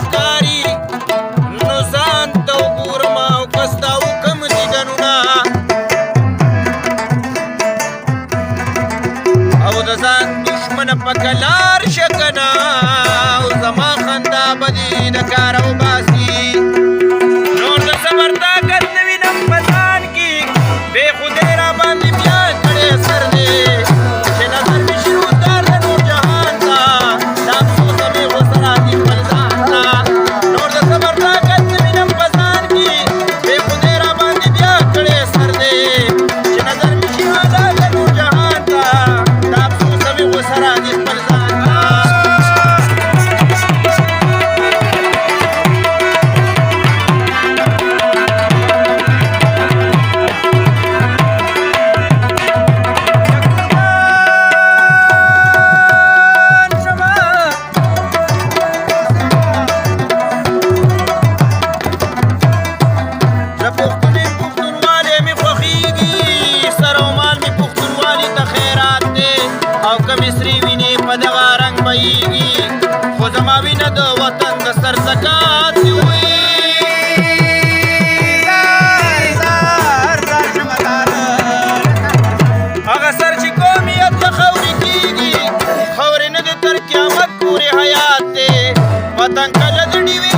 ښکاري نو ځان ته وګورم او که ستا وکړم دیدنونه او د ځان دښمنه په کلار شه که نه او زما خندا به دې د کاره وباسي نور د صبر طاقت نه وینم په ځان کې بې خدای را باندې بیا کړی سر دی چې نظر مې شي ودار د نور جهان ته د افسوسه مې غوسه راځي خپل ځان ته نور د صبر طاقت نه وینم په ځان کې بې خدای را باندې بیا کړی سر دی چې نظر مې شي ودار د نور جهان ته د افسوسه مې غوسه راځي خپل ځان ته خو زما وینه د وطن د سر زکات دې وي هغه سر چې قومیت ته خاورې کېږي خاورې نه د تر قیامت پورې حیات دی وطن کله د ډیوې